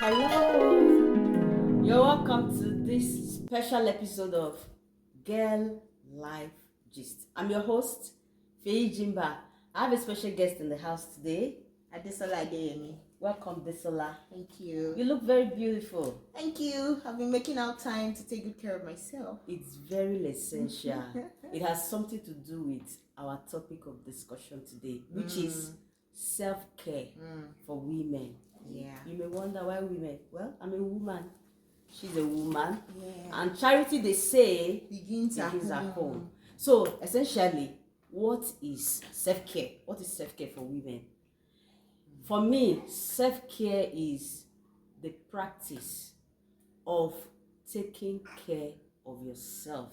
Hello, you're welcome to this special episode of Girllifegist. I'm your host, Faye Jimba. I have a special guest in the house today, Adesola Adeyemi. Welcome, Desola. Thank you. You look very beautiful. Thank you. I've been making out time to take good care of myself. It's very essential. It has something to do with our topic of discussion today, which is self-care for women. Yeah. You may wonder why women. Well, I'm a woman. She's a woman. Yeah. And charity, they say, Begins at home. So, essentially, what is self-care? What is self-care for women? For me, self-care is the practice of taking care of yourself.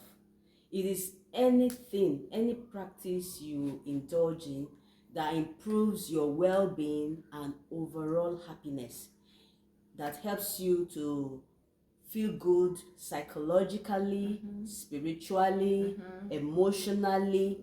It is anything, any practice you indulge in that improves your well-being and overall happiness, that helps you to feel good psychologically, spiritually, emotionally,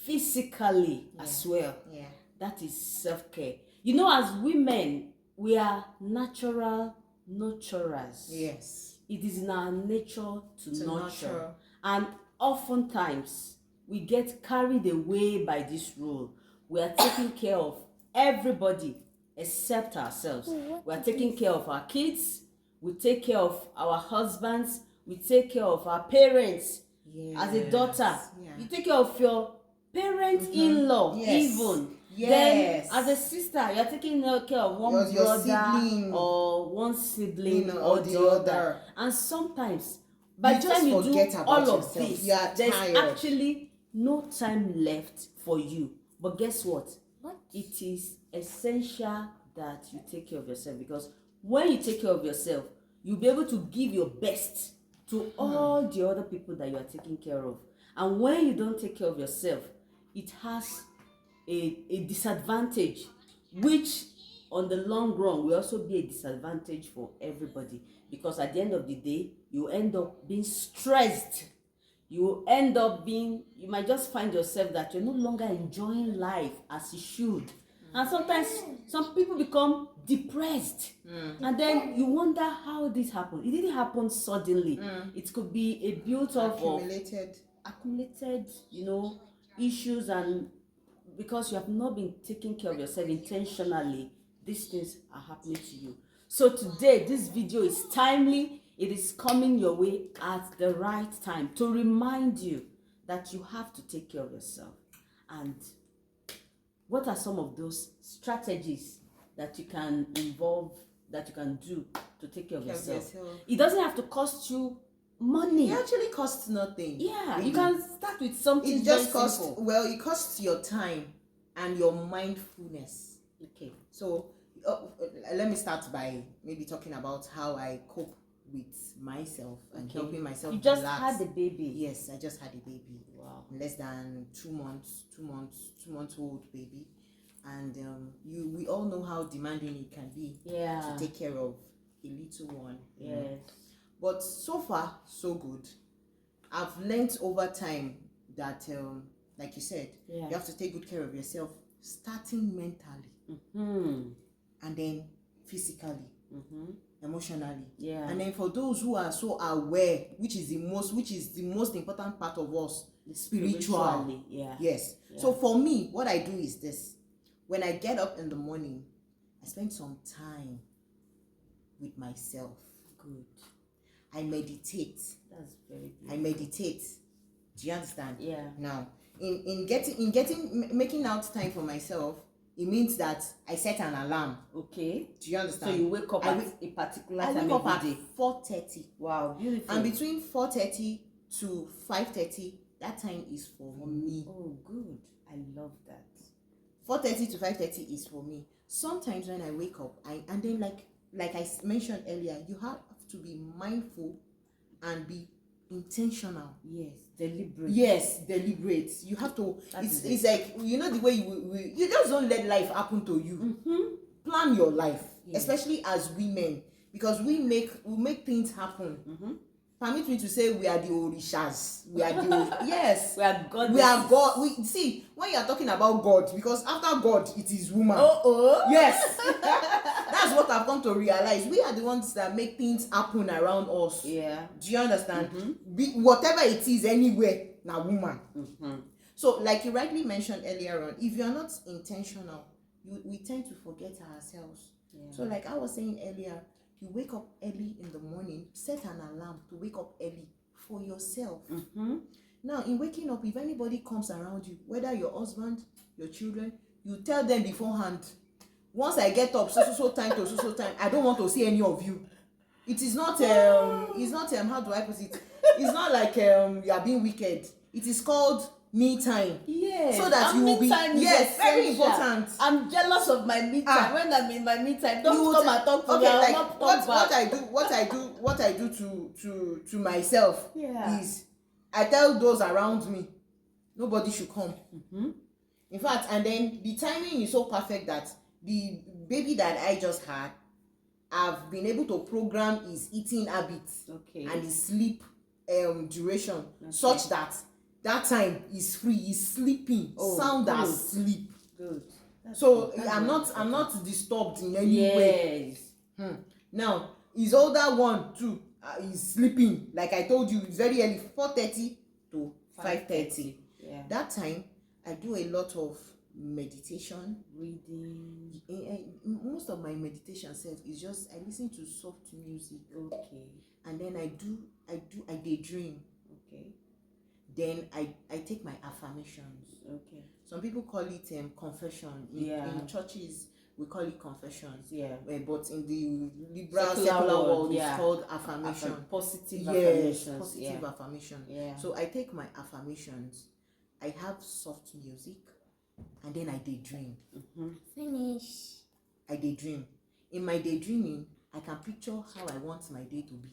physically as well. Yeah. That is self-care. You know, as women, we are natural nurturers. Yes. It is in our nature to nurture. Nurture. And oftentimes, we get carried away by this rule. We are taking care of everybody except ourselves. We are taking care of our kids. We take care of our husbands. We take care of our parents. Yes. As a daughter, you take care of your parent-in-law, Yes. even. Yes. Then, as a sister, you're taking care of one Your brother sibling. or one sibling Or the other. And sometimes, by You the just time you forget do about all of yourself. this, You are there's tired. actually no time left for you. But guess what? What? It is essential that you take care of yourself, because when you take care of yourself, you'll be able to give your best to all the other people that you are taking care of. And when you don't take care of yourself, it has a disadvantage, which on the long run will also be a disadvantage for everybody, because at the end of the day, you end up being stressed. You end up being, you might just find yourself that you're no longer enjoying life as you should. And sometimes some people become depressed. And then you wonder how this happened. It didn't happen suddenly. It could be a built-up of accumulated, issues, and because you have not been taking care of yourself intentionally, these things are happening to you. So today, this video is timely. It is coming your way at the right time to remind you that you have to take care of yourself. And what are some of those strategies that you can involve, that you can do to take care of yourself? It doesn't have to cost you money. It actually costs nothing. Yeah, really. You can start with something. It just costs, simple. well, it costs your time and your mindfulness. Okay. So let me start by maybe talking about how I cope with myself and helping myself. You just relax. had a baby. Yes, I just had a baby. Wow. Less than 2 months old baby. And we all know how demanding it can be to take care of a little one. Yes. But so far, so good. I've learned over time that, like you said, you have to take good care of yourself, starting mentally, and then physically, emotionally, and then for those who are so aware, which is the most important part of us, spiritually. Yes. So for me, what I do is this: when I get up in the morning, I spend some time with myself. Good. I meditate. That's very good. I meditate. Do you understand? Yeah. Now, making out time for myself, it means that I set an alarm. Okay. Do you understand? So you wake up at a particular time. I wake up at 4:30. Wow, beautiful. And between 4:30 to 5:30, that time is for me. Oh, good. I love that. 4:30 to 5:30 is for me. Sometimes when I wake up, and then like I mentioned earlier, you have to be mindful and be intentional. Yes, deliberate. Yes, deliberate. You have to. It's like, the way you just don't let life happen to you. Plan your life, especially as women, because we make things happen. Permit me to say, we are the orishas. We are the yes. We are God. We are God. We see, when you are talking about God, because after God it is woman. Oh. Yes. that's what I've come to realize. We are the ones that make things happen around us. Yeah. Do you understand? Whatever it is, anywhere, now woman. So, like you rightly mentioned earlier on, if you're not intentional, we tend to forget ourselves. Yeah. So, like I was saying earlier, you wake up early in the morning, set an alarm to wake up early for yourself. Now, in waking up, if anybody comes around you, whether your husband, your children, you tell them beforehand, once I get up, so time to so time, I don't want to see any of you. It is not how do I put it? It's not like you are being wicked. It is called me time. Yes. So that you will be very important. I'm jealous of my me time. When I'm in my me time, don't come and talk to me. Like what I do to myself is I tell those around me, nobody should come. In fact, and then the timing is so perfect that the baby that I just had, I've been able to program his eating habits and his sleep duration such that time is free, he's sleeping, sound asleep. Good. So I'm not disturbed in any way. Now his older one too is sleeping. Like I told you, it's very early, 4:30 to 5:30. That time I do a lot of meditation, reading. Most of my meditation self is just I listen to soft music. And then I daydream. Then I take my affirmations. Some people call it confession. In churches we call it confessions. But in the liberal secular world it's called affirmation. Positive affirmations. Positive affirmation. So I take my affirmations, I have soft music, and then I daydream. Finish. I daydream. In my daydreaming, I can picture how I want my day to be.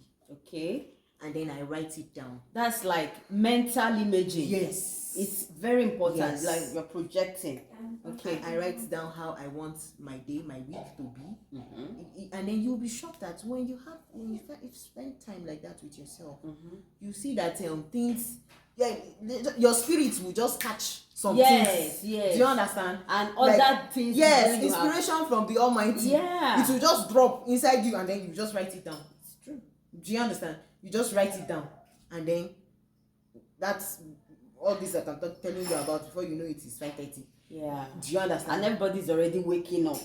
And then I write it down. That's like mental imaging. Yes. It's very important. Like you're projecting. I write down how I want my day, my week to be. And then you'll be shocked that when you spend time like that with yourself, you see that things, your spirit will just catch some things. Do you understand? And other things. Yes, inspiration from the Almighty. It will just drop inside you and then you just write it down. It's true. Do you understand? You just write it down, and then that's all this that I'm telling you about. Before you know it is 5:30. Do you understand? And everybody's already waking up.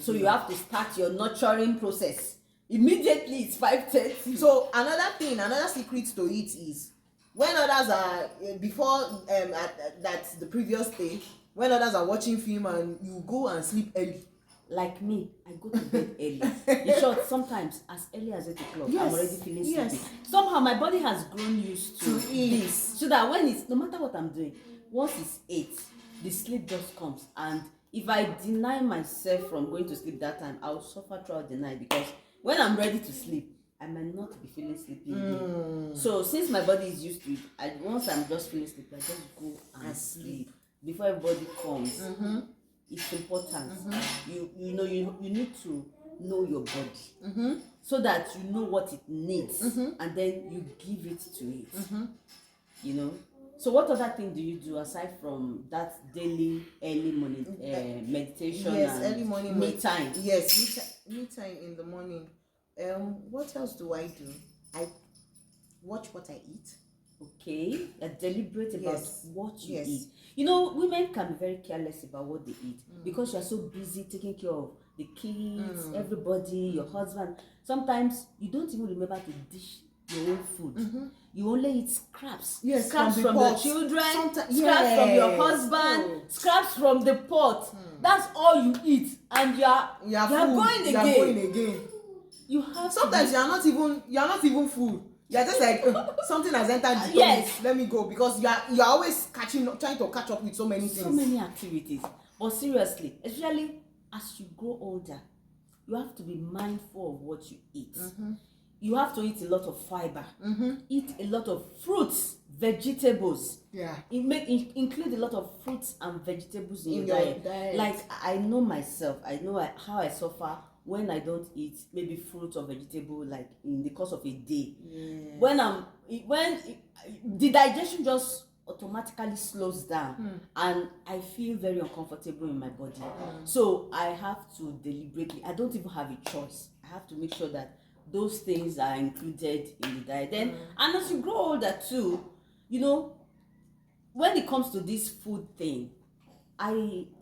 So you have to start your nurturing process immediately. It's 5:30. So another secret to it is when others are before that's the previous day. When others are watching film and you go and sleep early. Like me, I go to bed early. In short, sometimes as early as 8 o'clock, I'm already feeling sleepy. Somehow my body has grown used to this. So that when it's, no matter what I'm doing, once it's 8, the sleep just comes. And if I deny myself from going to sleep that time, I'll suffer throughout the night because when I'm ready to sleep, I might not be feeling sleepy again. So since my body is used to it, once I'm just feeling sleepy, I just go and sleep before everybody comes. It's important. You need to know your body so that you know what it needs and then you give it to it. So what other thing do you do aside from that daily early morning meditation? Early morning me time. Me time in the morning. What else do I do? I watch what I eat. You're deliberate about what you eat. Women can be very careless about what they eat because you're so busy taking care of the kids, everybody, your husband. Sometimes you don't even remember to dish your own food. You only eat scraps. Scraps from your children, scraps from your husband, scraps from the pot. That's all you eat, and you're going again. You have sometimes you're not even full. You're just like something has entered the tummy. Let me go, because you're always trying to catch up with so many things. So many activities. But seriously, especially as you grow older, you have to be mindful of what you eat. You have to eat a lot of fiber. Eat a lot of fruits, vegetables. Include a lot of fruits and vegetables in your diet. Like I know myself, I know how I suffer when I don't eat maybe fruit or vegetable, like in the course of a day. When the digestion just automatically slows down and I feel very uncomfortable in my body. So I have to deliberately, I don't even have a choice. I have to make sure that those things are included in the diet. Then, and as you grow older too, you know, when it comes to this food thing,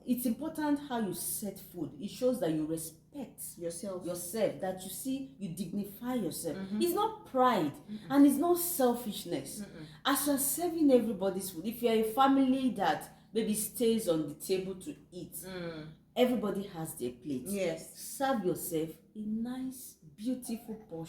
it's important how you set food. It shows that you respect yourself, that you see, you dignify yourself. It's not pride and it's not selfishness. As you're serving everybody's food, if you're a family that maybe stays on the table to eat, everybody has their plate. Yes. Serve yourself a nice, beautiful portion.